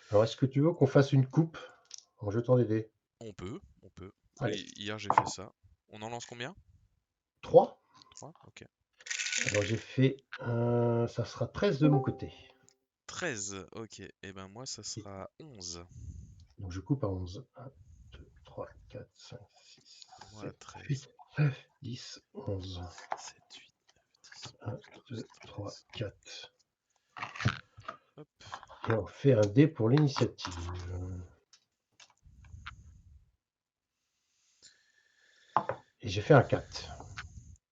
Alors, est-ce que tu veux qu'on fasse une coupe en jetant des dés? On peut. Allez, Hier j'ai fait ça. On en lance combien? 3. 3. Ok. Alors, j'ai fait, ça sera 13 de mon côté. 13. Ok. Et ben moi ça Et sera 11. donc, je coupe à 11. 1, 2, 3, 4, 5, 6, Et moi à 7, 13. 8, 9, 10, 11. 7, 8, 9, 10, 1, 11, 12, 2, 3, 13. 4. Hop. Et on fait un dé pour l'initiative. Et j'ai fait un 4.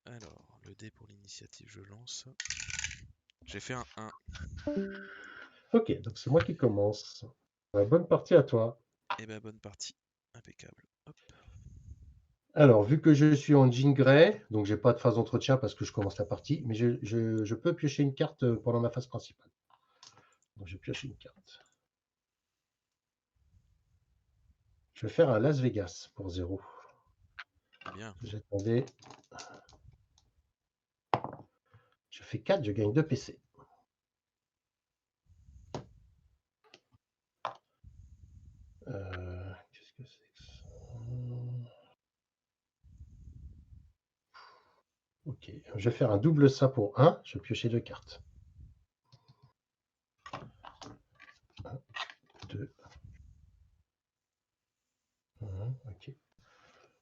Alors, le dé pour l'initiative, je lance. J'ai fait un 1. Ok, donc c'est moi qui commence. Bonne partie à toi. Et ben bonne partie. Impeccable. Hop. Alors, vu que je suis en jean grey, donc j'ai pas de phase d'entretien parce que je commence la partie, mais je peux piocher une carte pendant ma phase principale. Donc, je pioche une carte. Je vais faire un Las Vegas pour 0. Bien. J'attendais. Je fais 4, je gagne 2 PC. Qu'est-ce que c'est que ça? Ok, je vais faire un double ça pour 1. Je vais piocher 2 cartes. 1, 2, 1, ok.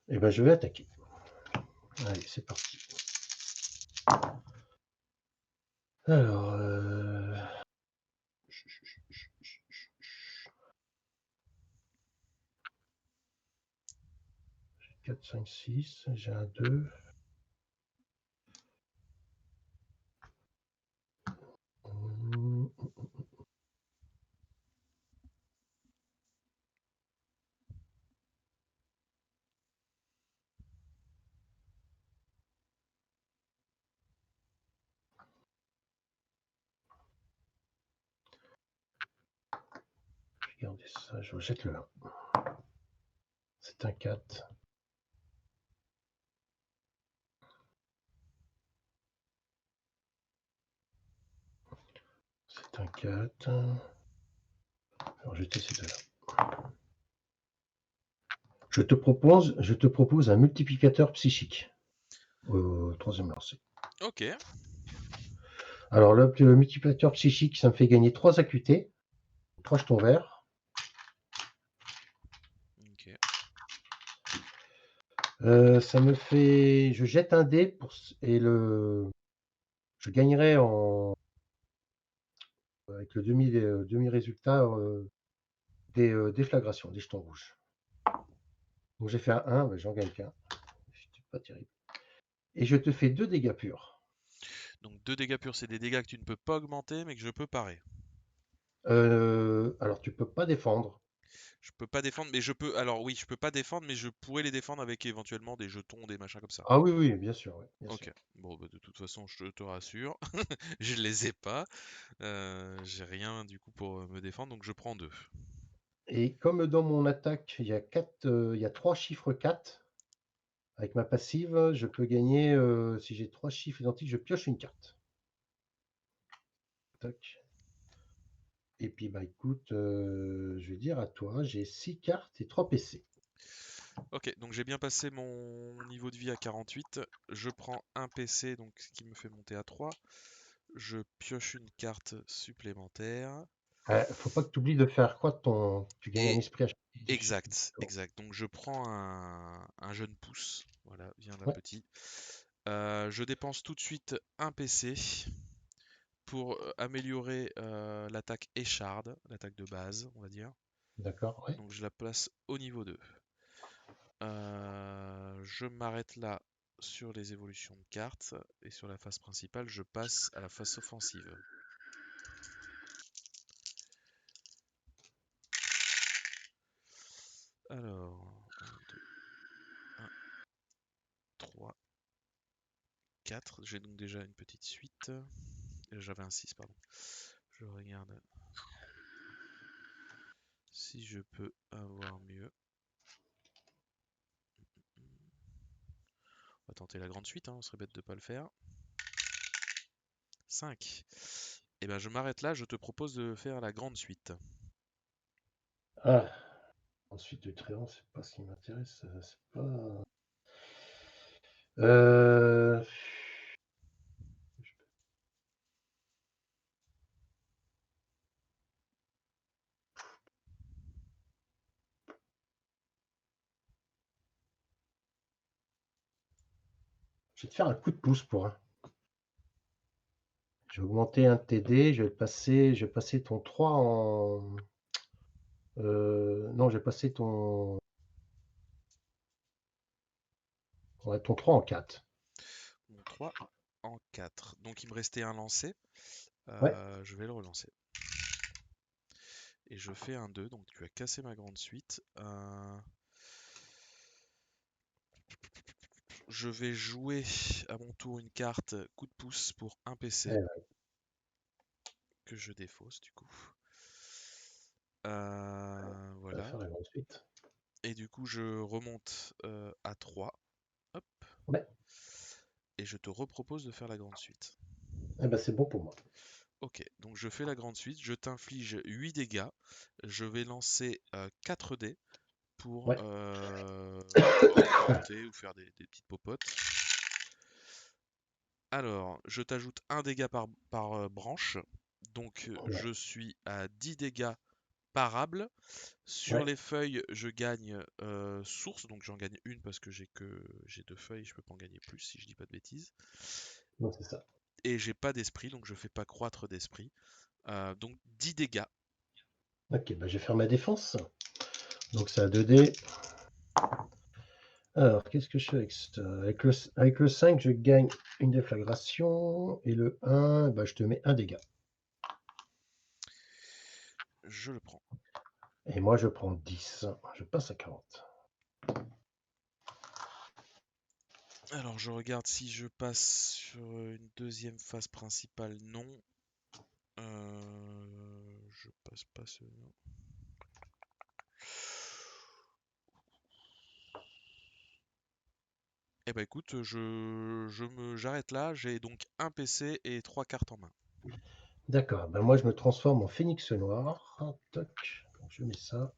Et ben je vais attaquer. Allez, c'est parti. Alors, 4, 5, 6. J'ai un 2. Regardez ça, je rejette le 1. C'est un 4. C'est un 4. Alors, jeter ces deux-là. Je te propose un multiplicateur psychique au troisième lancer. Ok. Alors, le multiplicateur psychique, ça me fait gagner 3 acuités, 3 jetons verts. Ok. Ça me fait. Je jette un dé et je gagnerai avec le demi-résultat des déflagrations, des jetons rouges. Donc j'ai fait un 1, mais j'en gagne qu'un. C'est pas terrible. Et je te fais 2 dégâts purs. Donc 2 dégâts purs, c'est des dégâts que tu ne peux pas augmenter, mais que je peux parer. Alors tu peux pas défendre. Je peux pas défendre, mais je peux. Alors oui, je peux pas défendre, mais je pourrais les défendre avec éventuellement des jetons, des machins comme ça. Ah oui, oui, bien sûr, oui, bien sûr. Ok. Bon, bah, de toute façon, je te rassure, je les ai pas. J'ai rien du coup pour me défendre, donc je prends 2. Et comme dans mon attaque, il y a 3 chiffres 4, avec ma passive, je peux gagner, si j'ai 3 chiffres identiques, je pioche une carte. Tac. Et puis, bah écoute, je vais dire à toi, j'ai 6 cartes et 3 PC. Ok, donc j'ai bien passé mon niveau de vie à 48. Je prends un PC, donc ce qui me fait monter à 3. Je pioche une carte supplémentaire. Faut pas que tu oublies de faire quoi tu gagnes un Et esprit à chaque exact, exact. Donc je prends un jeune pouce. Voilà, viens là Ouais, petit. Je dépense tout de suite un PC pour améliorer l'attaque écharde, l'attaque de base, on va dire. d'accord, ouais. Donc je la place au niveau 2. Je m'arrête là sur les évolutions de cartes et sur la phase principale, je passe à la phase offensive. Alors, 1, 2, 1, 3, 4. J'ai donc déjà une petite suite. J'avais un 6, pardon. Je regarde si je peux avoir mieux. On va tenter la grande suite, hein, on serait bête de pas le faire. 5. Et ben je m'arrête là, je te propose de faire la grande suite. Ah, ensuite du Tréant, c'est pas ce qui m'intéresse, c'est pas. Euh, Je vais te faire un coup de pouce pour un. Je vais augmenter un TD, je vais passer ton 3 en. Non, je vais passer ton. Ouais, ton 3 en 4. Mon 3 en 4. Donc il me restait un lancé. Ouais, Je vais le relancer. Et je fais un 2, donc tu as cassé ma grande suite. Je vais jouer à mon tour une carte coup de pouce pour un PC ouais, que je défausse du coup. on va Voilà. faire la grande suite. Et du coup, je remonte à 3. Hop. Ouais, Et je te repropose de faire la grande suite. eh ben c'est bon pour moi. Ok, donc je fais la grande suite. Je t'inflige 8 dégâts. Je vais lancer 4 dés pour Ouais, augmenter ou faire des petites popotes. Alors, je t'ajoute un dégât par branche. Donc, ouais, je suis à 10 dégâts parables. Sur ouais, les feuilles, je gagne source. Donc, j'en gagne une parce que j'ai 2 feuilles. Je peux pas en gagner plus si je dis pas de bêtises. non, c'est ça. Et j'ai pas d'esprit, donc je fais pas croître d'esprit. Donc, 10 dégâts. Ok, bah, je vais faire ma défense. Donc c'est à 2D. Alors, qu'est-ce que je fais avec ça? Avec le 5, je gagne une déflagration. Et le 1, bah, je te mets un dégât. Je le prends. Et moi, je prends 10. Je passe à 40. Alors, je regarde si je passe sur une deuxième phase principale. Non. Je passe pas ce. Eh ben écoute, j'arrête là. J'ai donc un PC et 3 cartes en main. D'accord, bah, moi, je me transforme en phénix noir. Toc. Donc, je mets ça.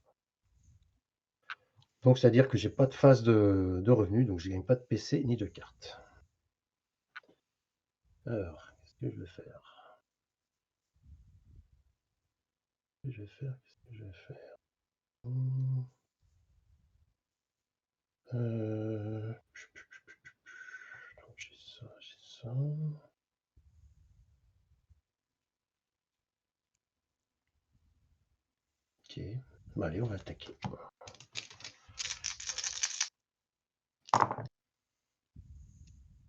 Donc, c'est-à-dire que j'ai pas de phase de revenu, donc je gagne pas de PC ni de carte. Alors, qu'est-ce que je vais faire? Qu'est-ce que je vais faire? Qu'est-ce que je vais faire? Donc, j'ai ça, j'ai ça. Ok. Bah, allez, on va attaquer.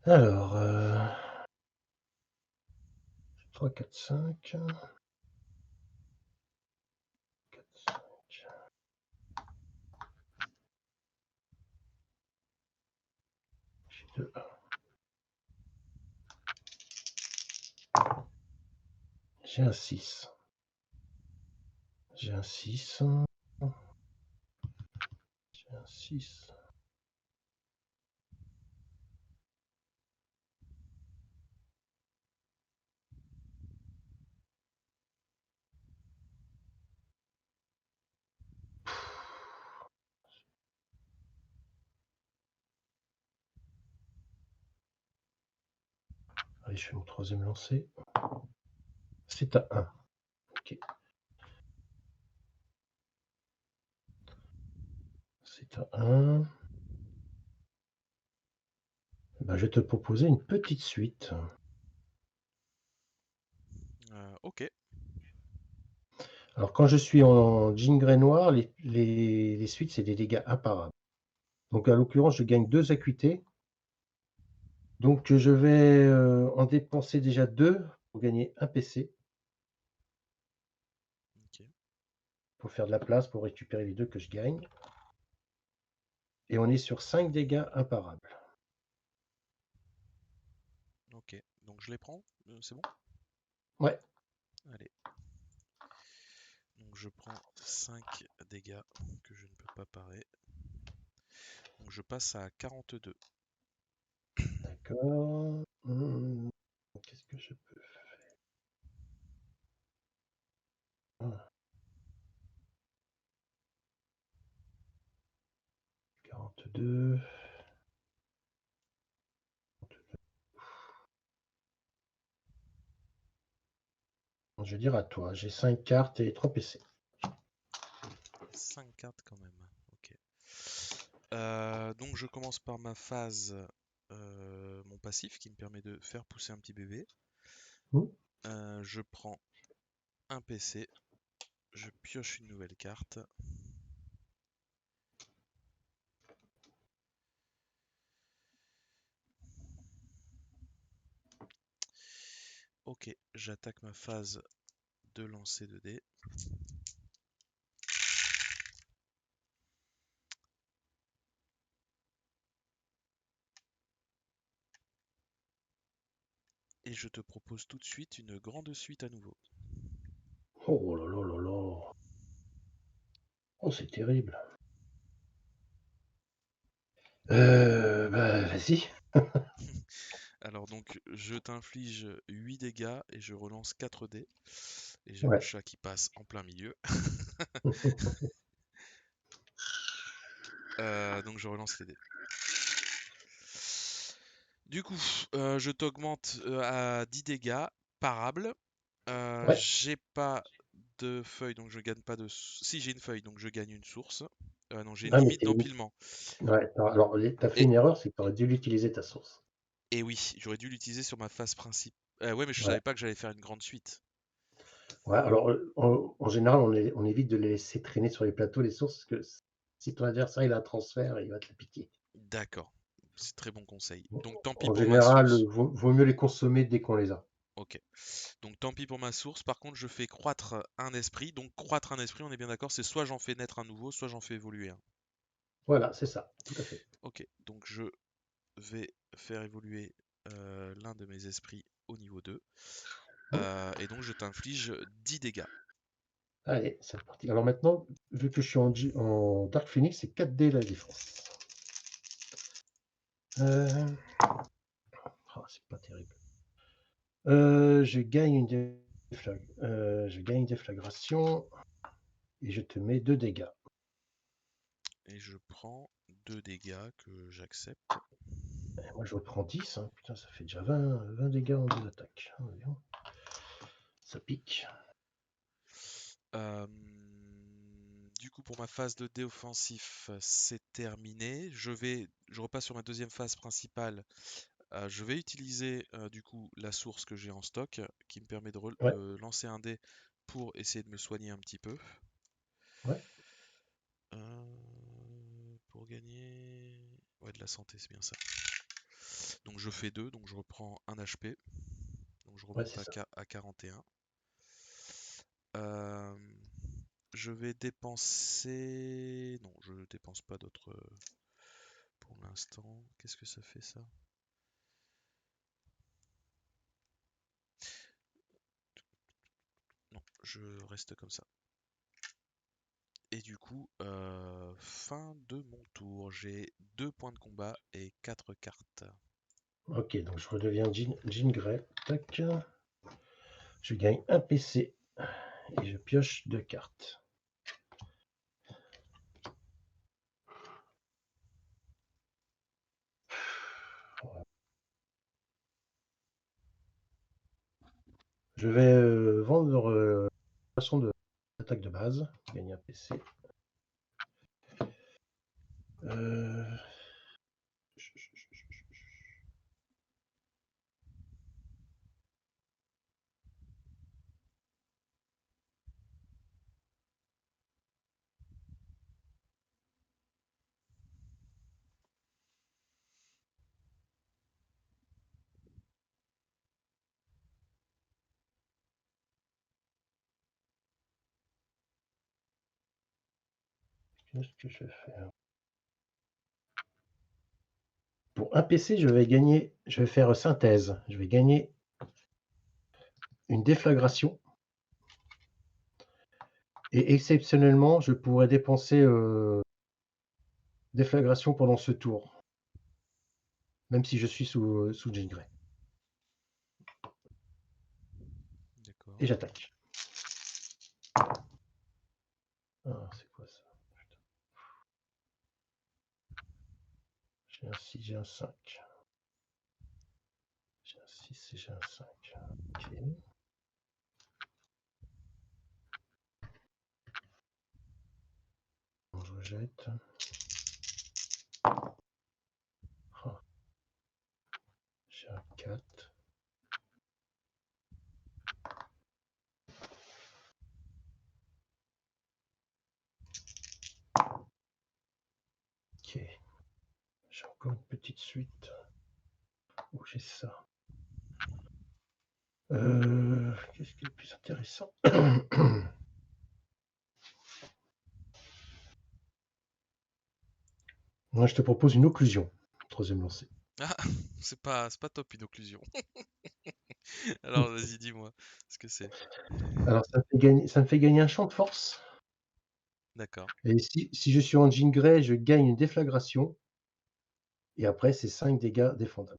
Alors, 3, 4, 5. 4, 5. J'ai 2, 1. J'ai un 6. J'ai un 6. J'ai un 6. Allez, je fais mon troisième lancer. C'est à 1. Ok. C'est à 1. Bah, je vais te proposer une petite suite. Ok. Alors, quand je suis en jean grey noir, les suites, c'est des dégâts imparables. Donc, à l'occurrence, je gagne 2 acuités. Donc, je vais en dépenser déjà 2 pour gagner un PC, Ok. pour faire de la place, pour récupérer les 2 que je gagne. Et on est sur 5 dégâts imparables. Ok. Donc je les prends. C'est bon? Ouais, Allez. Donc je prends 5 dégâts que je ne peux pas parer. Donc je passe à 42. d'accord. Qu'est-ce que je peux faire? 32. Je vais dire à toi, j'ai 5 cartes et 3 PC. 5 cartes quand même. Ok. Donc je commence par ma phase, mon passif qui me permet de faire pousser un petit bébé. Hmm. Je prends un PC, je pioche une nouvelle carte. Ok, j'attaque ma phase de lancer de dés. Et je te propose tout de suite une grande suite à nouveau. Oh là là là là. Oh, c'est terrible. Bah, vas-y. Alors donc je t'inflige 8 dégâts et je relance 4 dés. Et j'ai le Ouais. chat qui passe en plein milieu. Donc je relance les dés. Du coup, je t'augmente à 10 dégâts parables. Ouais. J'ai pas de feuille, donc je gagne pas de... Si j'ai une feuille, donc je gagne une source. Non, j'ai une Ah, mais limite t'es limite. d'empilement. Ouais. Alors, t'as fait Et, une erreur, c'est que t'aurais dû l'utiliser ta source. et oui, j'aurais dû l'utiliser sur ma phase principale. Ouais, mais je Ouais. savais pas que j'allais faire une grande suite. Ouais, alors, en général, on évite de les laisser traîner sur les plateaux, les sources, parce que si ton adversaire il a un transfert, il va te la piquer. D'accord, c'est très bon conseil. Donc tant pis En pour ma général, source. vaut mieux les consommer dès qu'on les a. Ok. Donc tant pis pour ma source. Par contre, je fais croître un esprit. Donc croître un esprit, on est bien d'accord, c'est soit j'en fais naître un nouveau, soit j'en fais évoluer un. Voilà, c'est ça, tout à fait. Ok, donc je vais faire évoluer l'un de mes esprits au niveau 2. Mmh. Et donc je t'inflige 10 dégâts. Allez, c'est reparti. Alors maintenant, vu que je suis en Dark Phoenix, c'est 4D la défense. C'est pas terrible. Je gagne je gagne une déflagration et je te mets 2 dégâts. Et je prends 2 dégâts que j'accepte. Et moi, je reprends 10, hein. Putain, ça fait déjà 20 dégâts en 2 attaques. Ah, voyons. Ça pique. Euh, du coup, pour ma phase de dé offensif, c'est terminé. Je repasse sur ma deuxième phase principale. Je vais utiliser du coup la source que j'ai en stock qui me permet Ouais, de lancer un dé pour essayer de me soigner un petit peu. ouais, Pour gagner... Ouais, de la santé, c'est bien ça. Donc je fais 2, donc je reprends 1 HP. Donc je ouais, remonte c'est ça. à 41. Euh, je vais dépenser... Non, je ne dépense pas d'autres pour l'instant. Qu'est-ce que ça fait ça? Non, je reste comme ça. Et du coup, fin de mon tour. J'ai 2 points de combat et 4 cartes. Ok, donc je redeviens Jean Grey. Tac. Je gagne un PC et je pioche 2 cartes. Je vais vendre façon de attaque de base, gagner un PC. Euh, Qu'est-ce que je vais faire? Pour un PC, je vais faire synthèse. Je vais gagner une déflagration. Et exceptionnellement, je pourrais dépenser déflagration pendant ce tour, même si je suis sous Jean Grey. D'accord. Et j'attaque. Ah, c'est quoi ça? Putain. J'ai un 6, j'ai un 5. J'ai un 6 et j'ai un 5. Ok. Bon, je rejette. Ah, j'ai un 4. Ok. J'ai encore une petite suite. Où j'ai ça. Qu'est-ce qui est le plus intéressant? Moi, je te propose une occlusion. Troisième lancé. Ah, c'est pas top une occlusion. Alors vas-y, dis-moi ce que c'est. Alors, ça me fait gagner un champ de force. D'accord, Et si je suis en jean grey, je gagne une déflagration. Et après, c'est 5 dégâts défendables.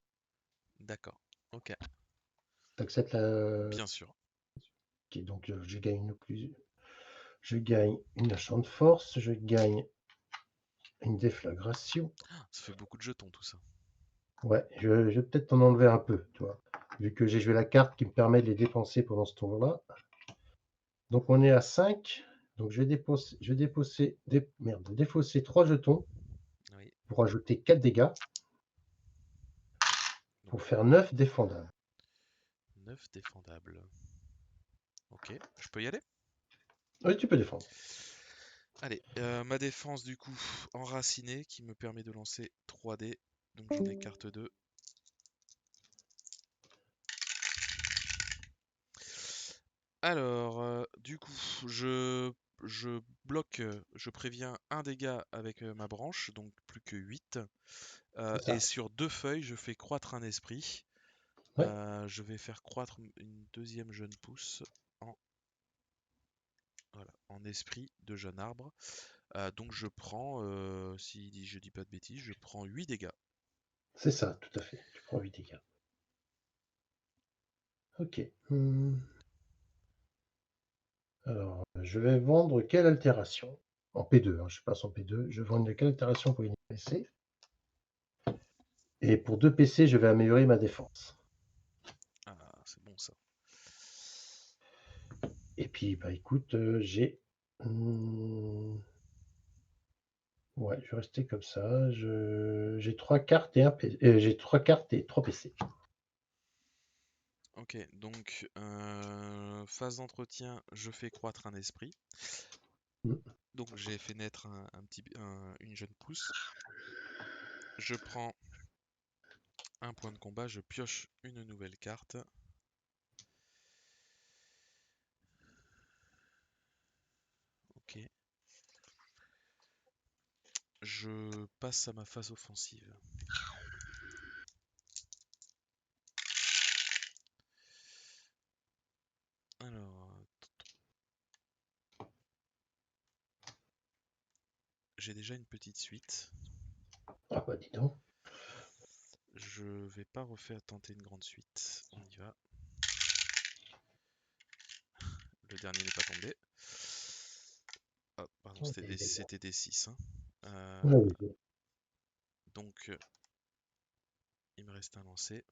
d'accord. Ok, Tu acceptes la. bien sûr. Ok, donc je gagne une occlusion. Je gagne une champ de force. Je gagne une déflagration. Ça fait beaucoup de jetons tout ça. Ouais, je vais peut-être t'en enlever un peu, tu vois. Vu que j'ai joué la carte qui me permet de les dépenser pendant ce tour-là. Donc on est à 5. Donc défausser 3 jetons Oui, pour ajouter 4 dégâts donc pour faire 9 défendables. 9 défendables. Ok, je peux y aller? Oui, tu peux défendre. Allez, ma défense du coup enracinée qui me permet de lancer 3 dés. Donc j'en écarte 2. Alors, du coup, je bloque, je préviens un dégât avec ma branche, donc plus que 8. C'est Et ça. sur 2 feuilles, je fais croître un esprit. Ouais, Je vais faire croître une deuxième jeune pousse en, voilà, en esprit de jeune arbre. Donc je prends, si je dis pas de bêtises, je prends 8 dégâts. c'est ça, tout à fait. Tu prends 8 dégâts. Ok. Alors, je vais vendre quelle altération? En P2, hein, je passe en P2. Je vends quelle altération pour une PC? Et pour 2 PC, je vais améliorer ma défense. Ah, c'est bon ça. Et puis, bah écoute, j'ai. Ouais, je vais rester comme ça. J'ai 3 cartes et j'ai 3 cartes et 3 PC. Ok, donc phase d'entretien, je fais croître un esprit. Mm. Donc j'ai fait naître une jeune pousse. Je prends un point de combat, je pioche une nouvelle carte. Ok. Je passe à ma phase offensive. Alors, j'ai déjà une petite suite. Ah bah dis donc. Je vais pas refaire tenter une grande suite. On y va. Le dernier n'est pas tombé. Ah, pardon, Ok, d'accord. c'était des 6. Ouais, oui, oui. Donc, il me reste un lancer.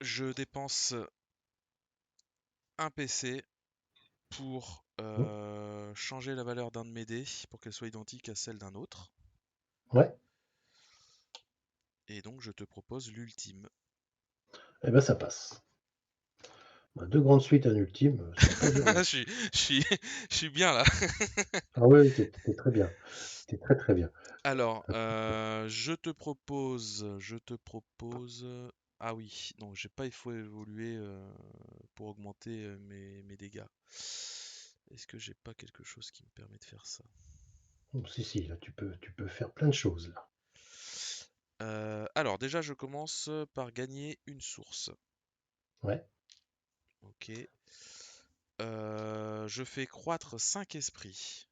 Je dépense un PC pour changer la valeur d'un de mes dés pour qu'elle soit identique à celle d'un autre. Ouais, Et donc, je te propose l'ultime. et ben ça passe. Bah, 2 grandes suites, un ultime, ça va pas durer je longtemps. suis, je suis, je suis bien là. Ah ouais, t'es très bien. T'es très très bien. Alors, je te propose. Ah oui, non, j'ai pas, il faut évoluer pour augmenter mes dégâts. Est-ce que j'ai pas quelque chose qui me permet de faire ça? Oh, si, si, là, tu peux faire plein de choses, là. Alors, déjà, je commence par gagner une source. Ouais, Ok. Je fais croître 5 esprits.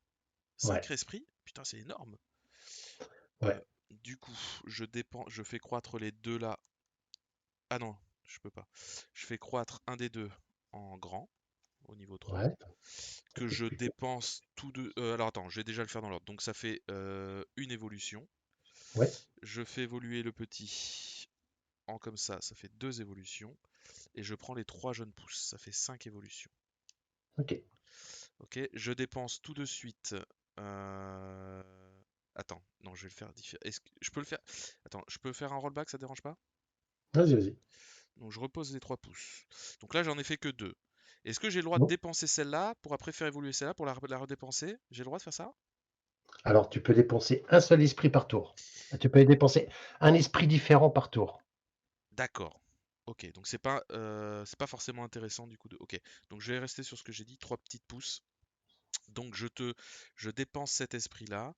ouais, 5 esprits? Putain, c'est énorme. ouais. Du coup, je fais croître les deux là. Ah non, je peux pas. Je fais croître un des deux en grand. au niveau 3, Ouais, ça que peut être je plus fort. dépense tout de... alors attends, je vais déjà le faire dans l'ordre. Donc ça fait une évolution. Ouais, Je fais évoluer le petit en comme ça fait 2 évolutions. Et je prends les 3 jeunes pousses, ça fait 5 évolutions. ok. Ok, je dépense tout de suite. euh, Attends, non, je vais le faire différent. Est-ce que je peux le faire? Attends, je peux faire un rollback, ça te dérange pas? Vas-y, vas-y. Donc je repose les 3 pouces. Donc là, j'en ai fait que 2. Est-ce que j'ai le droit de Non. dépenser celle-là pour après faire évoluer celle-là pour la redépenser? J'ai le droit de faire ça? Alors, tu peux dépenser un seul esprit par tour. Tu peux dépenser un esprit différent par tour. D'accord. Ok, donc c'est pas forcément intéressant du coup de. Ok, donc je vais rester sur ce que j'ai dit, 3 petites pousses. Donc je dépense cet esprit-là,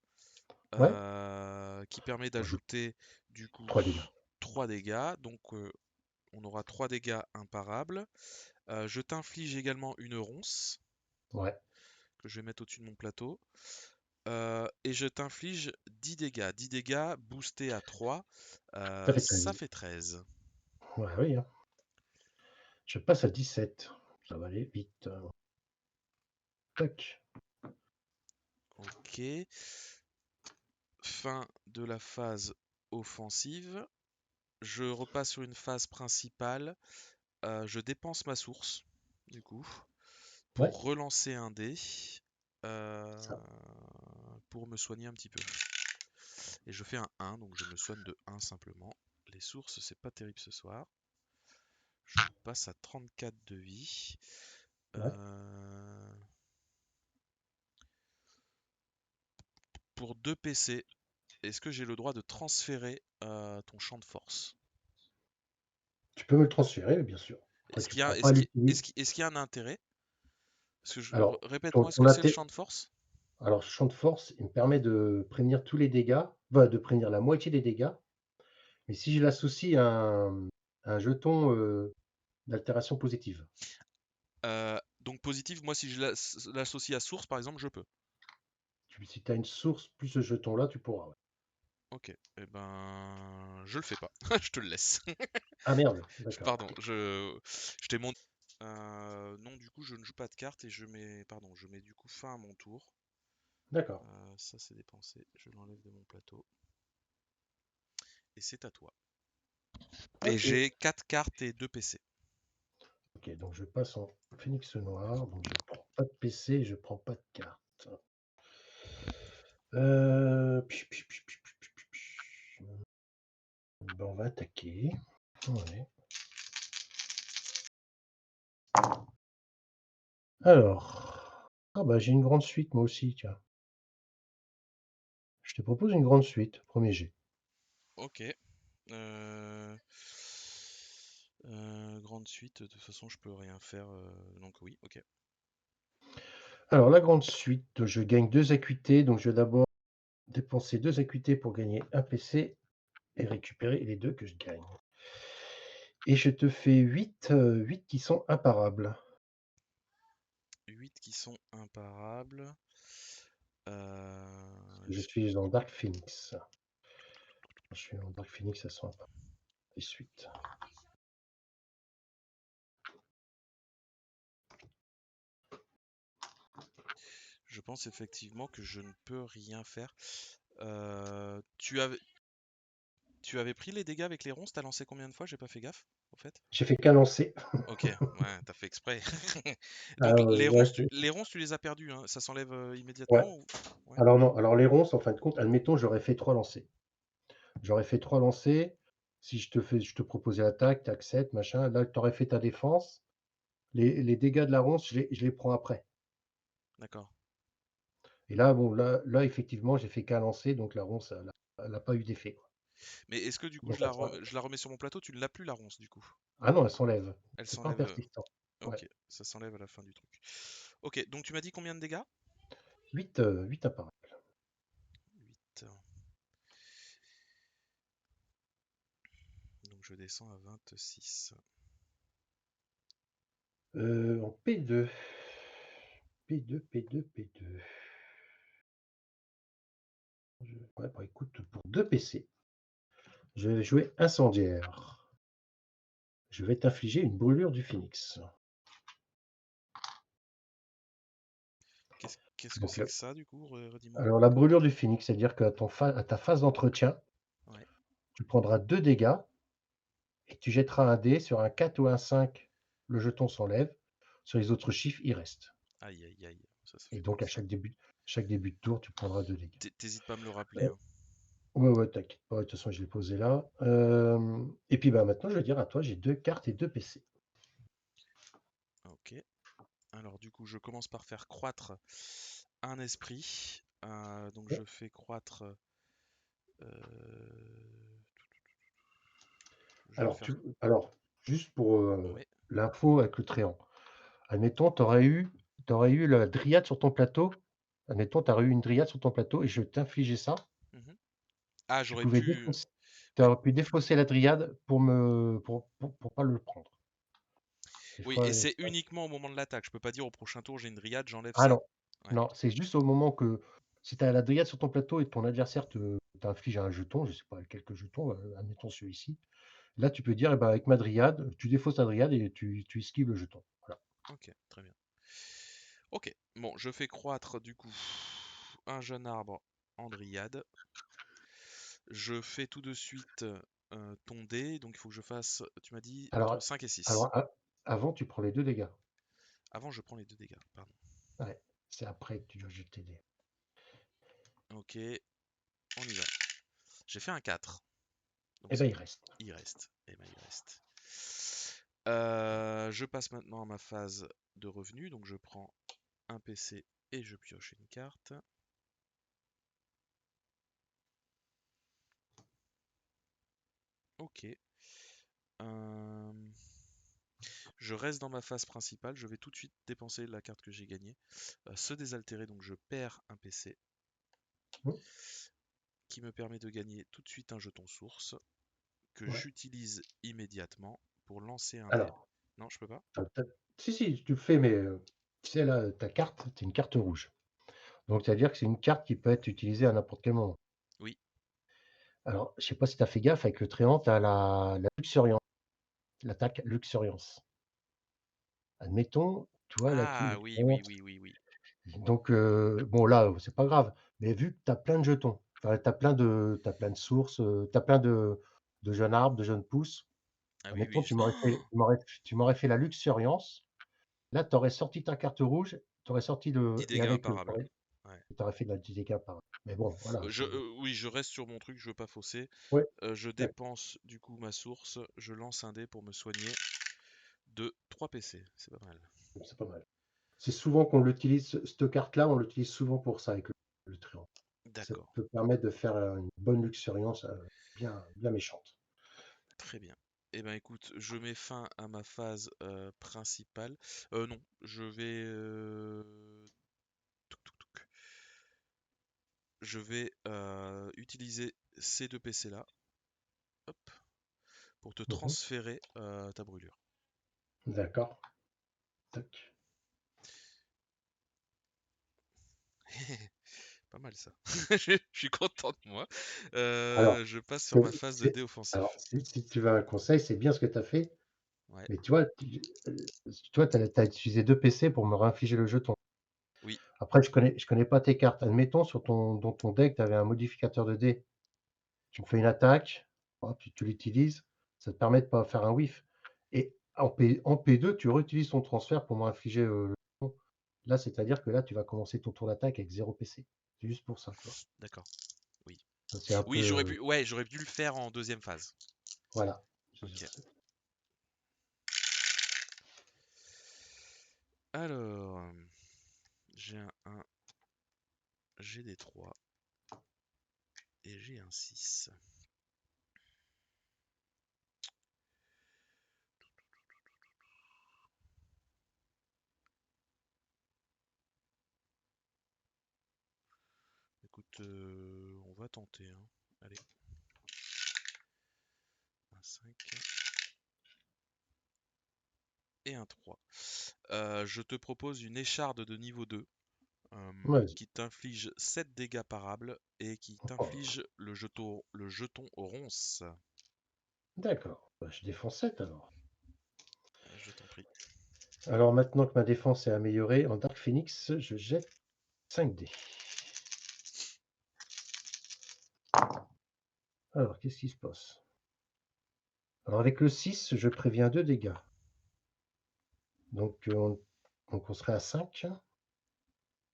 Ouais, qui permet bon, je d'ajouter du coup 3 dégâts. 3 dégâts. Donc on aura 3 dégâts imparables. Je t'inflige également une ronce Ouais, que je vais mettre au-dessus de mon plateau. Et je t'inflige 10 dégâts. 10 dégâts boostés à 3. ça fait Ça 13. fait 13. Ouais, oui, hein. Je passe à 17. Ça va aller vite. Tac. Ok. Fin de la phase offensive. Je repasse sur une phase principale. Je dépense ma source, du coup, Ouais, pour relancer un dé, euh, ça. pour me soigner un petit peu. Et je fais un 1, donc je me soigne de 1 simplement. Les sources, c'est pas terrible ce soir. Je passe à 34 de vie. Ouais. Euh, pour 2 PC, est-ce que j'ai le droit de transférer ton champ de force? Tu peux me le transférer, bien sûr. Après, Est-ce tu qu'il y a, pourras pas l'utiliser. est-ce qu'il y a un intérêt? Parce que Alors, répète-moi, est-ce ton que c'est le inté champ de force? alors, champ de force, il me permet de prévenir tous les dégâts, enfin, de prévenir la moitié des dégâts. Mais si je l'associe à un jeton d'altération positive, Donc positif, moi si je l'associe à source par exemple, je peux. si tu as une source plus ce jeton-là, tu pourras. Ouais. Ok, eh ben je le fais pas, je te le laisse. Ah merde, d'accord. Pardon, Ok. je t'ai montré. Non, du coup je ne joue pas de carte et pardon, je mets du coup fin à mon tour. D'accord. Ça c'est dépensé, je l'enlève de mon plateau et c'est à toi. Et Ok. j'ai 4 cartes et 2 PC. Ok, donc je passe en phénix noir. Donc je prends pas de PC, je prends pas de carte. Ben, on va attaquer. Ouais. Alors. Ah bah j'ai une grande suite moi aussi, tiens. Je te propose une grande suite, premier jet. Ok. Euh, grande suite, de toute façon je peux rien faire, donc oui, ok. Alors la grande suite, je gagne 2 acuités, donc je vais d'abord dépenser 2 acuités pour gagner un PC et récupérer les 2 que je gagne. Et je te fais 8 qui sont imparables. 8 qui sont imparables. Parce que je Est-ce suis en Dark Phoenix. Je suis en Dark Phoenix, elles sont imparables. Les suites. Je pense effectivement que je ne peux rien faire. Tu avais pris les dégâts avec les ronces, t'as lancé combien de fois? J'ai pas fait gaffe, en fait. J'ai fait qu'un lancer. Ok, ouais, t'as fait exprès. Ah Donc ouais, ouais, les ronces, tu les as perdus, hein. Ça s'enlève ouais. immédiatement ou... Ouais, Alors non, alors les ronces, en fin de compte, admettons, j'aurais fait 3 lancers. J'aurais fait 3 lancers. Si je te proposais l'attaque, tu acceptes, machin. Là, tu aurais fait ta défense. Les dégâts de la ronce, je les prends après. d'accord. Et là, bon, là effectivement, j'ai fait qu'un lancer, donc la ronce, elle a pas eu d'effet, quoi. Mais est-ce que du coup Donc, ça sera- je la remets sur mon plateau? Tu ne l'as plus la ronce du coup. Ah non, elle s'enlève. Elle C'est pas s'enlève. persistant. Ouais. Ok, ça s'enlève à la fin du truc. Ok, donc tu m'as dit combien de dégâts? 8 apparaît. 8. Donc je descends à 26. En P2. P2, P2, P2. Ouais, bah écoute, pour 2 PC, je vais jouer incendiaire. Je vais t'infliger une brûlure du phénix. Qu'est-ce que Donc, c'est que ça, du coup? Redis-moi. alors la brûlure du phénix, c'est-à-dire qu'à à ta phase d'entretien, Ouais. tu prendras 2 dégâts et tu jetteras un dé sur un 4 ou un 5, le jeton s'enlève. Sur les autres chiffres, il reste. Aïe, aïe, aïe. Ça Et fait mal, donc à ça. chaque début de tour, tu prendras 2 dégâts. T'hésites pas à me le rappeler, Heu, hein. ouais, ouais, t'inquiète pas, de toute façon je l'ai posé là. Et puis, bah, maintenant je vais dire à toi, j'ai 2 cartes et 2 PC. Ok. Alors, du coup, je commence par faire croître un esprit. Donc, Ouais. je fais croître. euh, Je vais faire. Alors juste pour, Ouais. l'info avec le tréant. Admettons, tu aurais eu la dryade sur ton plateau. Admettons, tu aurais eu une dryade sur ton plateau et je t'infligeais ça. Mhm. Ah, Tu j'aurais pouvais pu. défausser tu Ouais. aurais pu défausser la dryade pour pas le prendre. Des Oui, fois, et c'est c'est pas uniquement au moment de l'attaque. Je peux pas dire au prochain tour j'ai une dryade, j'enlève ah ça. non, Ouais. non, c'est juste au moment que si tu as la dryade sur ton plateau et ton adversaire t'inflige un jeton, je sais pas quelques jetons, admettons celui-ci. Là, tu peux dire: «Eh ben, avec ma dryade», tu défausses ta dryade et tu esquives le jeton. Voilà. Ok, très bien. Ok. Bon, je fais croître du coup un jeune arbre en dryade. Je fais tout de suite ton dé, donc il faut que je fasse, tu m'as dit, entre Alors 5 et 6. alors a avant, tu prends les 2 dégâts. Avant, je prends les 2 dégâts, pardon. Ouais, c'est après que tu dois jeter des Ok, on y va. J'ai fait un 4, donc eh ben, il reste. il reste. Eh ben, il reste. Je passe maintenant à ma phase de revenu, donc je prends un PC et je pioche une carte. Ok. Euh, Je reste dans ma phase principale, je vais tout de suite dépenser la carte que j'ai gagnée. Se désaltérer, donc je perds un PC, Mmh, qui me permet de gagner tout de suite un jeton source, que ouais. j'utilise immédiatement pour lancer un dé. Alors, Non, je peux pas? tu si, si, tu le fais, mais, tu sais, là, ta carte, c'est une carte rouge. Donc ça veut dire que c'est une carte qui peut être utilisée à n'importe quel moment. Oui. Alors, je sais pas si tu as fait gaffe, avec le tréant, tu as la luxuriance, l'attaque luxuriance. Admettons, tu vois, là, tu Ah oui, oui, luxuriance. oui, oui, oui. Donc, bon, là, c'est pas grave, mais vu que tu as plein de jetons, enfin, tu as plein de sources, tu as plein de jeunes arbres, de jeunes pousses. Ah oui, Admettons, oui. tu m'aurais fait la luxuriance. Là, tu aurais sorti ta carte rouge, tu aurais sorti 10 le et dégâts avec, imparables. Ouais. tu aurais fait de la 10 dégâts par mais bon, voilà, Oui, je reste sur mon truc, je veux pas fausser. ouais, Je ouais, dépense du coup ma source, je lance un dé pour me soigner de 3 PC. C'est pas mal. c'est pas mal. C'est souvent qu'on l'utilise, cette carte-là, on l'utilise souvent pour ça avec le tréant. Ça D'accord. peut permettre de faire, une bonne luxuriance, bien bien méchante. Très bien. Eh ben écoute, je mets fin à ma phase principale. Non, je vais touc, touc, touc. Je vais utiliser ces deux PC là, hop, pour te Mmh. transférer ta brûlure. D'accord. Tac. Pas mal ça. Je suis content de moi. Alors, Je passe ce sur que ma phase de c'est dé alors offensif. si tu veux un conseil, c'est bien ce que tu as fait, Ouais. mais tu vois, tu as utilisé 2 PC pour me réinfliger le jeton. Oui. Après, je connais pas tes cartes. Admettons sur ton dans ton deck, tu avais un modificateur de dés. Tu me fais une attaque, hop, tu l'utilises, ça te permet de pas faire un whiff et en P2, tu réutilises ton transfert pour m'infliger, le jeton. Là, c'est-à-dire que là, tu vas commencer ton tour d'attaque avec 0 PC. C'est juste pour ça, tu vois? D'accord. Oui. Ça, c'est un peu, Oui, j'aurais pu. Ouais, j'aurais dû le faire en deuxième phase. voilà. Ok. Alors, j'ai un 1, j'ai des 3 et j'ai un 6. Écoute, on va tenter, hein. Allez, un 5 et un 3. Je te propose une écharde de niveau 2 Vas-y. qui t'inflige 7 dégâts parables et qui t'inflige le jeton ronce. D'accord, bah, je défends 7 alors. Je t'en prie. Alors maintenant que ma défense est améliorée, en Dark Phoenix, je jette. 5 dés. Alors, qu'est-ce qui se passe? Alors, avec le 6, je préviens 2 dégâts. Donc, on serait à 5.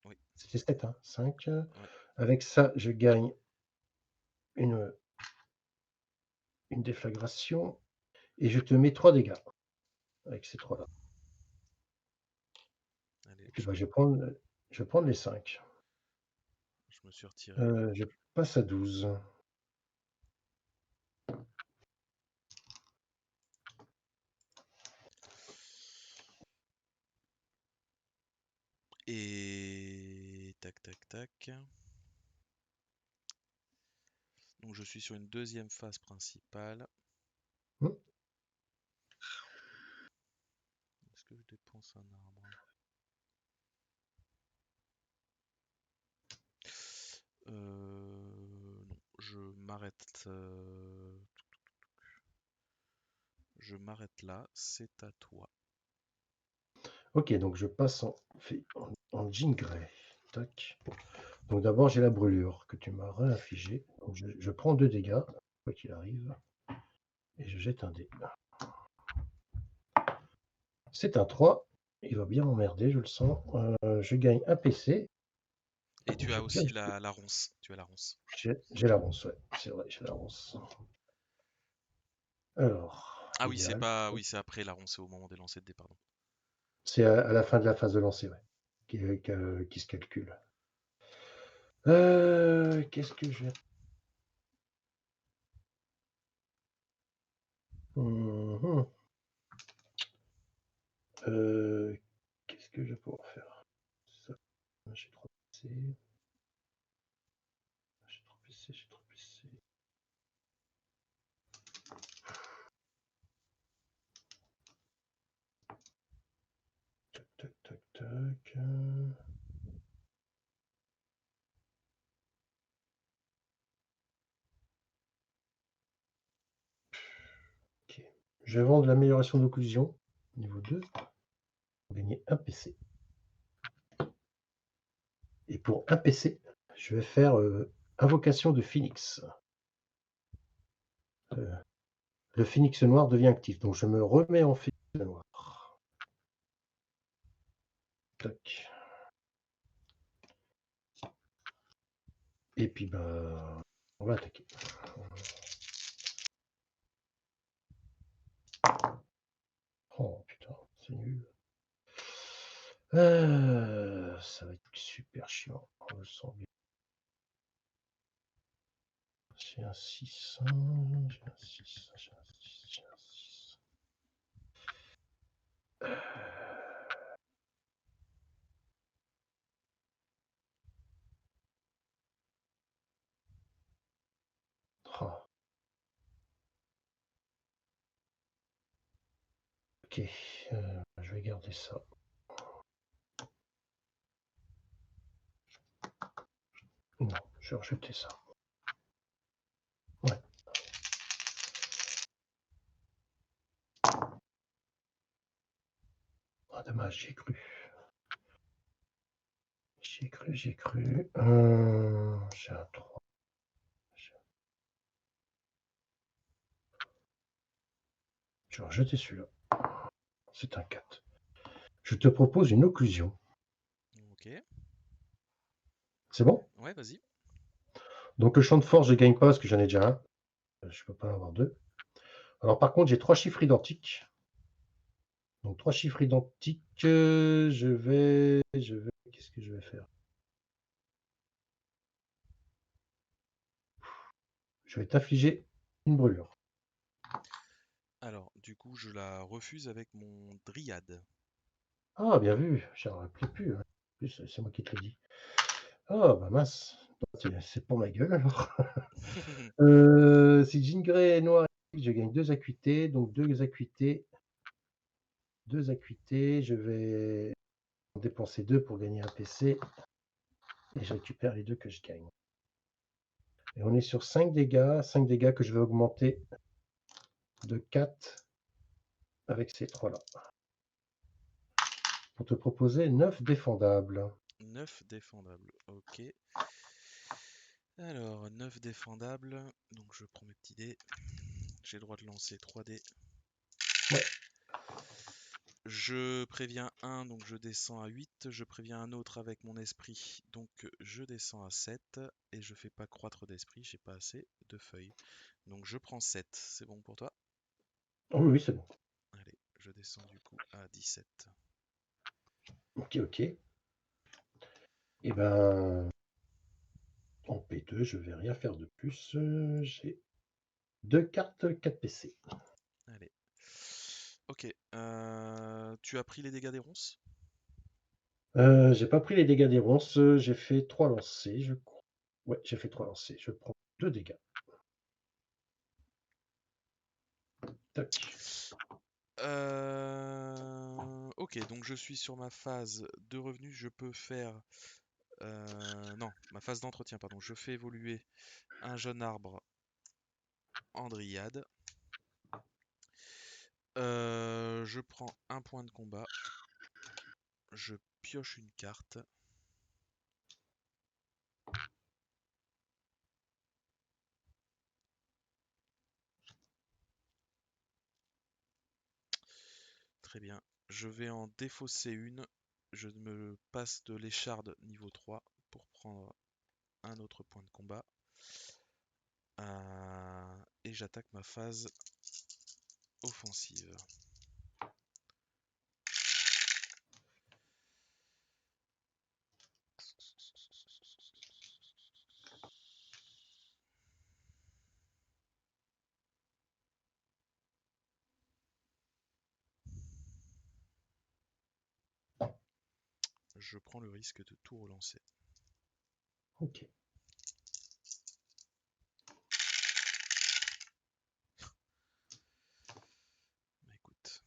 Oui. C'était 7, hein, 5. Ouais. Avec ça, je gagne une déflagration. Et je te mets 3 dégâts. Avec ces 3-là. Allez, Et puis, bah, je vais prendre les 5. je me suis retiré. Je passe à 12. Et tac, tac, tac. Donc je suis sur une deuxième phase principale. Hmm. Est-ce que je dépense un arbre? Non, je m'arrête. Je m'arrête là, c'est à toi. Ok, donc je passe en jean grey. Tac. Donc d'abord, j'ai la brûlure que tu m'as réinfligée. Donc je prends 2 dégâts, quoi qu'il arrive. Et je jette un dé. C'est un 3. Il va bien m'emmerder, je le sens. Je gagne un PC. Et tu Je as aussi pioche. la ronce. Tu as la ronce. J'ai la ronce, ouais. C'est vrai, j'ai la ronce. Alors, Ah oui, c'est idéal. pas. Oui, c'est après la ronce, c'est au moment des lancers de dés, pardon. C'est à la fin de la phase de lancer, ouais. Qui se calcule. Qu'est-ce que je vais... Mhm. Qu'est-ce que je vais pouvoir faire? Ça, j'ai 3 PC. J'ai 3 PC, j'ai 3 PC. Tac, tac, tac, tac. Ok. Je vais vendre l'amélioration d'occlusion, niveau 2, pour gagner un PC. Et pour un PC, je vais faire invocation de Phoenix. Le Phoenix noir devient actif, donc je me remets en Phoenix noir. Tac. Et puis, bah, on va attaquer. Oh putain, c'est nul. Ça va être super chiant. On le sent bien. J'ai un 6, j'ai un 6, j'ai un 6, j'ai un 6. Oh. Ok, je vais garder ça. Non, je vais rejeter ça. Ouais. Ah, dommage, j'y ai cru. J'y ai cru, j'y ai cru. J'ai un 3. Je vais rejeter celui-là. C'est un 4. Je te propose une occlusion. Ok. C'est bon? Ouais, vas-y. Donc le champ de force, je ne gagne pas parce que j'en ai déjà un. Je ne peux pas en avoir deux. Alors par contre, j'ai 3 chiffres identiques. Donc 3 chiffres identiques. Je vais. Qu'est-ce que je vais faire? Je vais t'infliger une brûlure. Alors, du coup, je la refuse avec mon dryade. Ah, bien vu. J'en rappelais plus, hein. En plus, c'est moi qui te l'ai dit. Ah, bah mince. C'est pour ma gueule alors. Si Jean Grey est noir, je gagne 2 acuités. Donc 2 acuités. 2 acuités. Je vais en dépenser 2 pour gagner un PC. Et je récupère les 2 que je gagne. Et on est sur 5 dégâts. 5 dégâts que je vais augmenter de 4 avec ces 3-là. Pour te proposer 9 défendables. 9 défendables. Ok. Alors, 9 défendables. Donc je prends mes petits dés. J'ai le droit de lancer 3 dés. Ouais. Je préviens un, donc je descends à 8. Je préviens un autre avec mon esprit, donc je descends à 7. Et je fais pas croître d'esprit, j'ai pas assez de feuilles. Donc je prends 7. C'est bon pour toi? Oh oui, c'est bon. Allez, je descends du coup à 17. Ok, ok. Et ben, en P2, je vais rien faire de plus. J'ai 2 cartes, 4 PC. Allez. Ok. Tu as pris les dégâts des ronces? J'ai pas pris les dégâts des ronces. J'ai fait 3 lancers, je crois. Ouais, j'ai fait 3 lancers. Je prends 2 dégâts. Tac. Ok, donc je suis sur ma phase de revenu. Je peux faire... non, ma phase d'entretien, pardon. Je fais évoluer un jeune arbre en dryade. Je prends un point de combat. Je pioche une carte. Très bien. Je vais en défausser une. Je me passe de l'écharde niveau 3 pour prendre un autre point de combat. Et j'attaque ma phase offensive. Je prends le risque de tout relancer. Ok. Bah, écoute.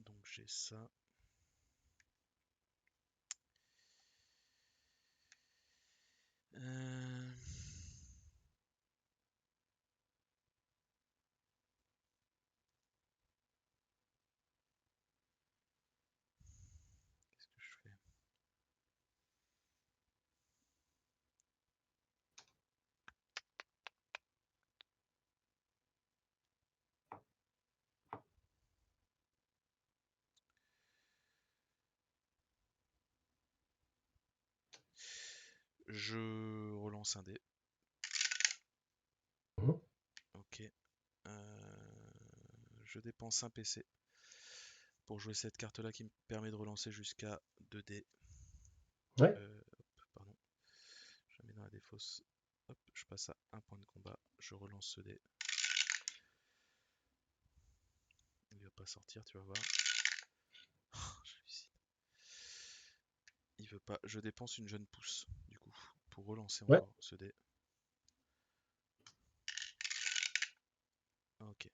Donc j'ai ça. Euh... Qu'est-ce que je fais? Je relance un dé. Mhm. Ok. Je dépense un PC pour jouer cette carte-là qui me permet de relancer jusqu'à 2 dés. Ouais. Pardon. Je la mets dans la défausse. Hop, je passe à un point de combat. Je relance ce dé. Il va pas sortir, tu vas voir. Il veut pas. Je dépense une jeune pousse, du coup, pour relancer Ouais. encore ce dé. Ok.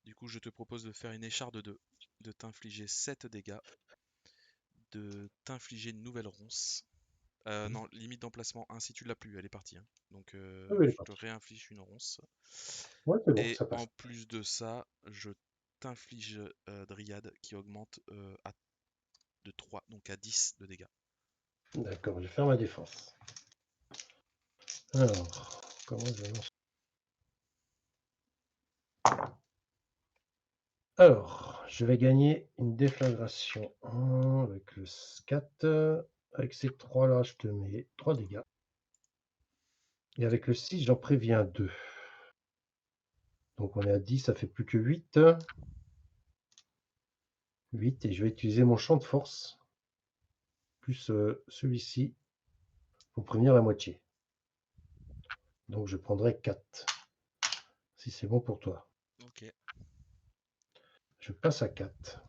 Du coup, je te propose de faire une écharde 2, de t'infliger 7 dégâts, de t'infliger une nouvelle ronce. Mhm. Non, limite d'emplacement 1 si tu l'as plus, elle est partie, hein. Donc Ah oui, elle est je te partie. réinflige une ronce. Ouais, c'est bon, Et ça en passe. plus de ça, je t'inflige Dryade qui augmente de 3, donc à 10 de dégâts. D'accord, je vais faire ma défense. Alors, comment je lance? Alors, je vais gagner une déflagration avec le 4. Avec ces 3-là, je te mets 3 dégâts. Et Ok. avec le 6, j'en préviens 2. Donc on est à 10, ça fait plus que 8. 8, et je vais utiliser mon champ de force, plus celui-ci, pour prévenir la moitié. Donc je prendrai 4, si c'est bon pour toi. Ok. Je passe à 4.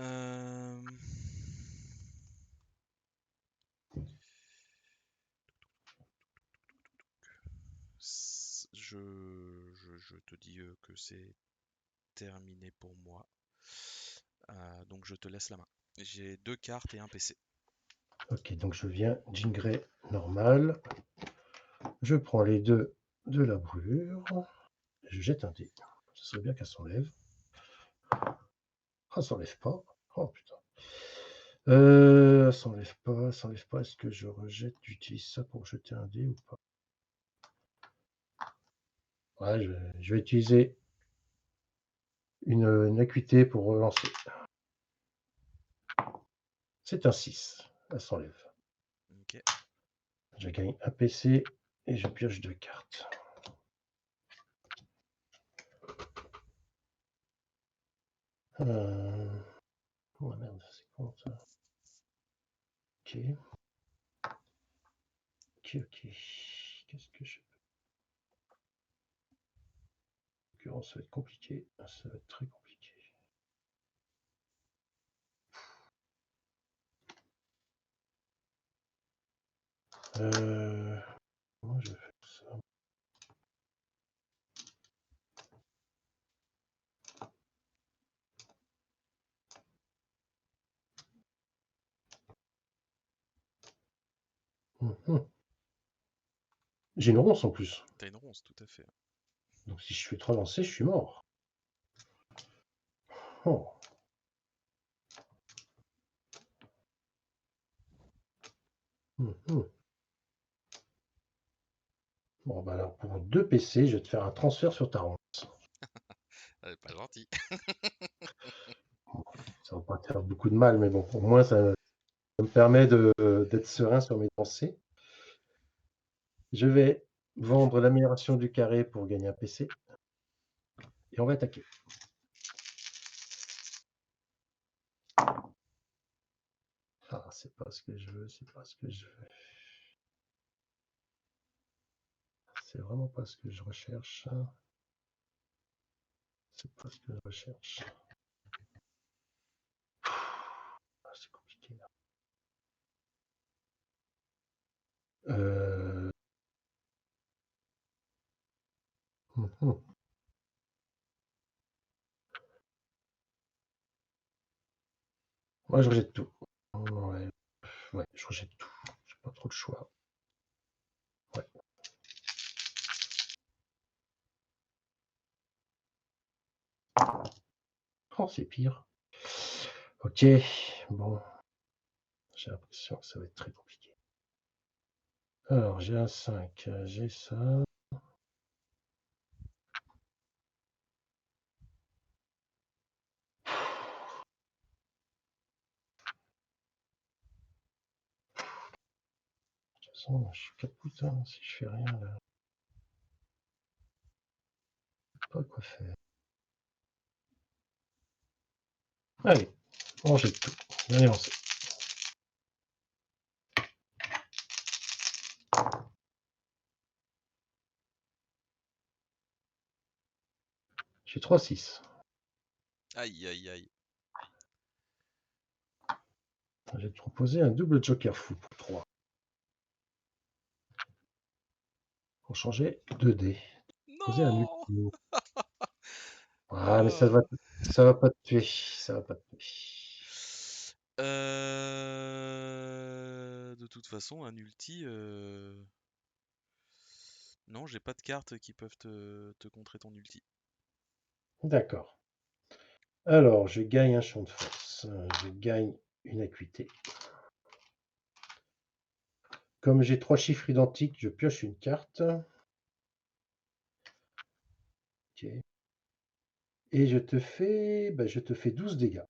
Euh, je te dis que c'est terminé pour moi. Donc je te laisse la main. J'ai 2 cartes et un PC. Ok, donc je viens Jean Grey normal. Je prends les deux de la brûlure. Je jette un dé. Ce serait bien qu'elle s'enlève. Ah, elle s'enlève pas. Oh putain. S'enlève pas, s'enlève pas. Est-ce que je rejette, j'utilise ça pour jeter un dé ou pas? Ouais, je vais utiliser une acuité pour relancer. C'est un 6. Elle s'enlève. Ok. Je gagne un PC et je pioche 2 cartes. Oh merde, c'est con ça. Ok. Ok, ok. Qu'est-ce que je peux? En l'occurrence, ça va être compliqué. Ça va être très compliqué. Moi, je vais faire ça. Mhm. J'ai une ronce en plus. T'as une ronce, tout à fait. Donc si je fais 3 lancers, je suis mort. Oh. Mhm. Bon, bah alors pour 2 PC, je vais te faire un transfert sur ta ronce. Pas gentil. Ça va pas te faire beaucoup de mal, mais bon, au moins ça me permet d'être serein sur mes lancers. Je vais vendre l'amélioration du carré pour gagner un PC. Et on va attaquer. Ah, c'est pas ce que je veux, c'est pas ce que je veux. C'est vraiment pas ce que je recherche. C'est pas ce que je recherche. Ah, c'est compliqué là. Euh... mhm. Moi, je rejette tout. Ouais, ouais, je rejette tout. J'ai pas trop de choix. Ouais. Oh, c'est pire. Ok, bon, j'ai l'impression que ça va être très compliqué. Alors, j'ai un 5, j'ai ça. De toute façon, je suis capoute hein, si je fais rien là. Je sais pas quoi faire. Allez, on jette tout. Allez, lancé. J'ai 3-6. Aïe, aïe, aïe. Je vais te proposer un double joker fou pour 3. Pour changer 2 dés. Poser un Non! ultime. Ah, mais Ah. ça va pas te tuer. Ça va pas te tuer. De toute façon, un ulti. Non, j'ai pas de cartes qui peuvent te contrer ton ulti. D'accord. Alors, je gagne un champ de force. Je gagne une acuité. Comme j'ai 3 chiffres identiques, je pioche une carte. Ok. Et je te fais 12 dégâts.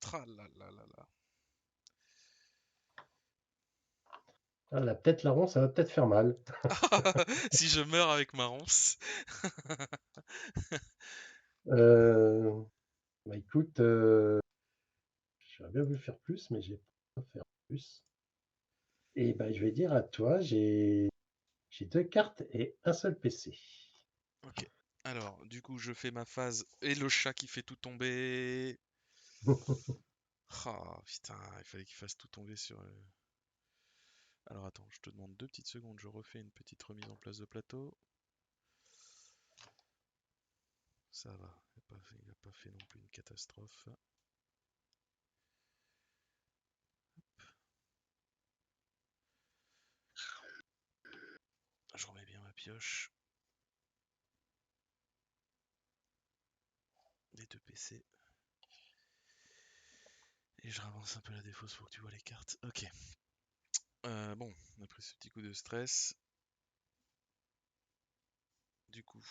Tralalalala. Ah, peut-être la ronce, ça va peut-être faire mal. Si je meurs avec ma ronce. Euh, Bah écoute, j'aurais bien voulu faire plus, mais j'ai pas faire plus. Et bah, je vais dire à toi, j'ai 2 cartes et un seul PC. Ok. Alors, du coup, je fais ma phase et le chat qui fait tout tomber. Ah, putain, il fallait qu'il fasse tout tomber sur. Alors attends, je te demande 2 petites secondes, je refais une petite remise en place de plateau. Ça va. Il a pas fait non plus une catastrophe. Je remets bien ma pioche. Les deux PC. Et je ravance un peu la défausse pour que tu vois les cartes. Ok. Bon, après ce petit coup de stress, du coup,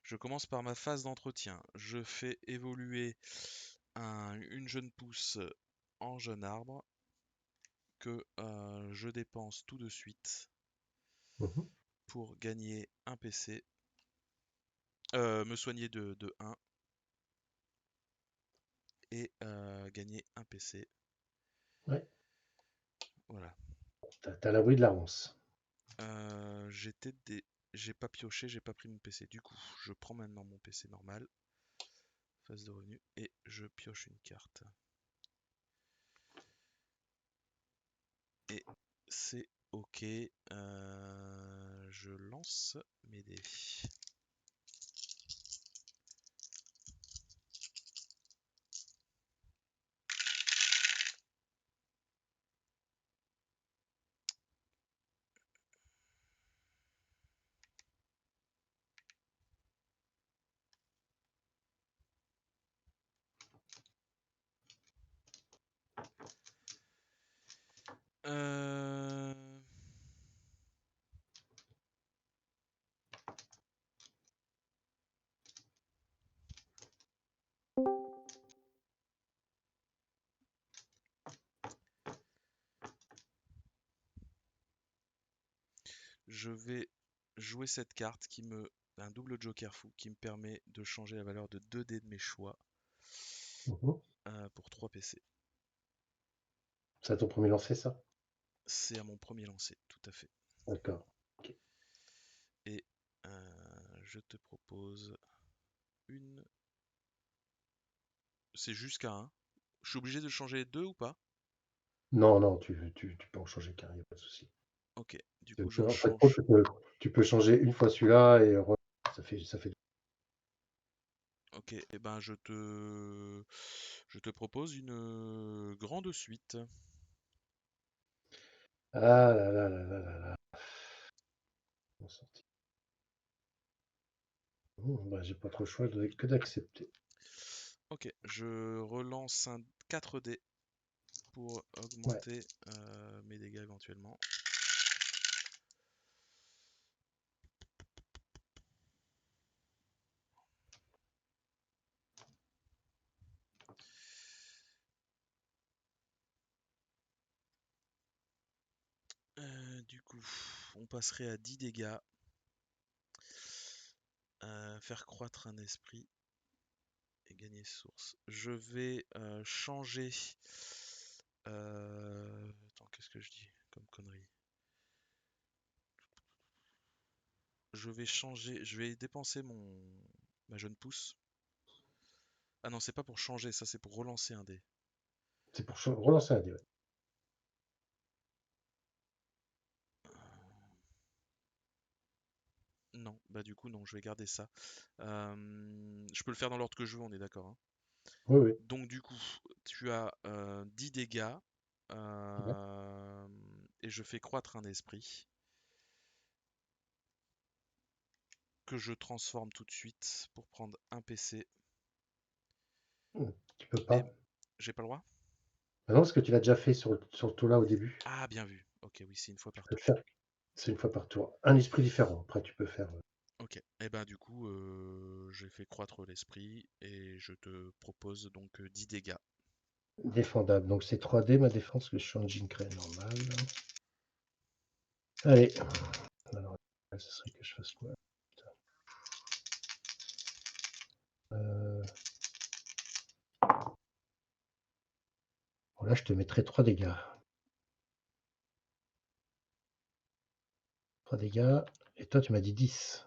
je commence par ma phase d'entretien. Je fais évoluer une jeune pousse en jeune arbre que je dépense tout de suite Mhm. pour gagner un PC, me soigner de 1 et gagner un PC. Ouais. Voilà. T'as l'abri de la ronce. J'étais des... J'ai pas pioché, j'ai pas pris mon PC. Du coup, je prends maintenant mon PC normal, phase de revenu, et je pioche une carte. Et c'est ok. Je lance mes dés. Euh, Je vais jouer cette carte un double joker fou qui me permet de changer la valeur de 2 dés de mes choix Mhm. pour 3 PC. C'est à ton premier lancer, ça? C'est à mon premier lancer, tout à fait. D'accord. Ok. Et je te propose une. C'est jusqu'à 1. Je suis obligé de changer les deux ou pas? Non, non, tu peux en changer qu'un, il n'y a pas de souci. Ok, du coup j'en En fait, tu change. peux, tu peux changer une fois celui-là et ça fait. Ok, et ben je te propose une grande suite. Ah là là là là là là. Bon sorti. Bah, j'ai pas trop le choix que d'accepter. Ok, je relance un 4D pour Ouais. augmenter mes dégâts éventuellement. Du coup, on passerait à 10 dégâts. Faire croître un esprit et gagner source. Je vais changer. Attends, qu'est-ce que je dis comme connerie? Je vais dépenser ma jeune pousse. Ah non, c'est pas pour changer, ça c'est pour relancer un dé. C'est pour relancer un dé. Ouais. Non, bah du coup non, je vais garder ça. Je peux le faire dans l'ordre que je veux, on est d'accord, hein. Oui, oui. Donc du coup, tu as 10 dégâts Ouais. euh, et je fais croître un esprit que je transforme tout de suite pour prendre un PC. Tu peux Et pas. j'ai pas le droit? Ah non, parce que tu l'as déjà fait sur le tour là au début. Ah, bien vu. Ok, oui, c'est une fois Tu par peux le tour. faire. C'est une fois par tour. Un esprit différent. Après, tu peux faire Ok, et ben du coup, j'ai fait croître l'esprit et je te propose donc 10 dégâts. défendable. Donc c'est 3D ma défense, que je suis en Jinkrai normal. Allez. Alors, ce serait que je fasse quoi? Euh, bon, là, je te mettrai 3 dégâts. 3 dégâts. Et toi, tu m'as dit 10.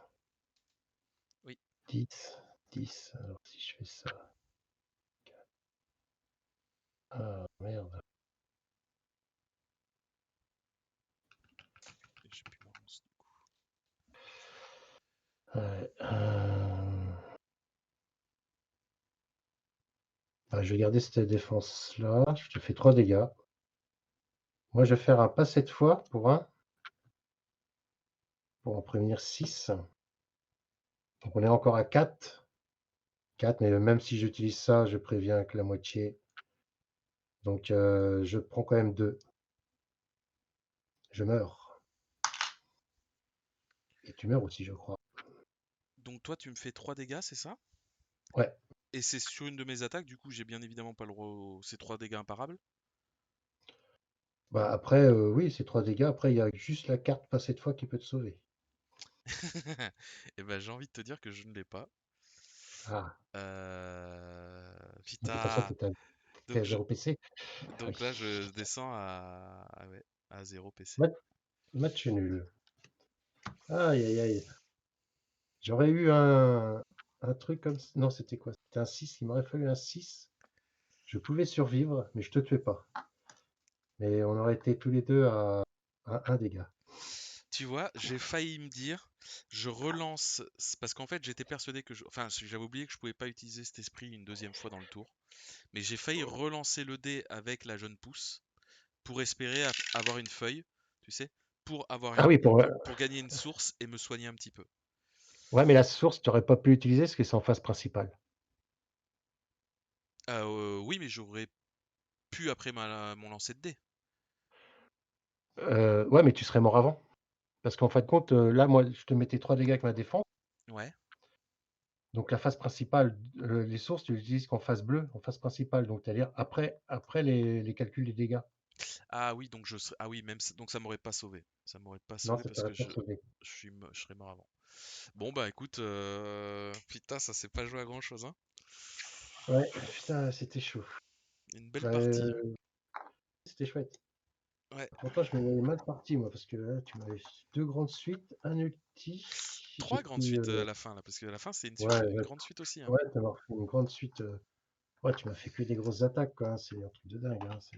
Oui, 10. 10. Alors, si je fais ça. Ah, merde. et j'ai plus ma lance, du coup. Ouais, bah, je vais garder cette défense-là. Je te fais 3 dégâts. Moi, je vais faire un pas cette fois pour en prévenir 6. Donc on est encore à 4. 4, mais même si j'utilise ça, je préviens que la moitié. Donc je prends quand même 2. Je meurs. Et tu meurs aussi, je crois. Donc toi, tu me fais 3 dégâts, c'est ça? Ouais. Et c'est sur une de mes attaques, du coup, j'ai bien évidemment pas le droit aux ces 3 dégâts imparables. Bah, après, oui, c'est 3 dégâts. Après, il y a juste la carte pas cette fois qui peut te sauver. Et ben, j'ai envie de te dire que je ne l'ai pas. Ah, de toute façon, Putain. t'es Donc à je 0 PC. Oui. donc là, je descends à ouais, à 0 PC. Mat- Match nul. Aïe, aïe, aïe. J'aurais eu un truc comme ça. Non, c'était quoi? C'était un 6. Il m'aurait fallu un 6. Je pouvais survivre, mais je te tuais pas. Mais on aurait été tous les deux à 1 dégât. Tu vois, j'ai failli me dire, je relance, parce qu'en fait, j'étais persuadé que enfin, j'avais oublié que je pouvais pas utiliser cet esprit une deuxième fois dans le tour, mais j'ai failli relancer le dé avec la jeune pousse pour espérer avoir une feuille, tu sais, pour avoir Ah oui, pour gagner une source et me soigner un petit peu. ouais, mais la source, tu n'aurais pas pu l'utiliser parce que c'est en phase principale. Oui, mais j'aurais pu après mon lancer de dé. Ouais, mais tu serais mort avant. Parce qu'en fin de compte, là, moi, je te mettais 3 dégâts avec ma défense. Ouais. Donc la phase principale, les sources, tu les utilises qu'en phase bleue, en phase principale. Donc c'est-à-dire après les calculs des dégâts. Ah oui, donc ah oui, donc ça m'aurait pas sauvé. Ça m'aurait pas Non, sauvé ça parce t'aurait que pas sauvé. je serais mort avant. Bon bah écoute, putain, ça s'est pas joué à grand chose, hein. Ouais, putain, c'était chaud. Une belle Bah, partie. c'était chouette. Ouais. Pourtant, je me voyais mal parti, moi, parce que là, tu m'avais 2 grandes suites, un ulti. J'ai Trois grandes pris, suites à la fin là, parce que la fin c'est ouais, une ouais, grande suite aussi, hein. ouais, tu m'as refait une grande suite. Ouais, tu m'as fait que des grosses attaques, quoi, hein, c'est un truc de dingue, hein, c'est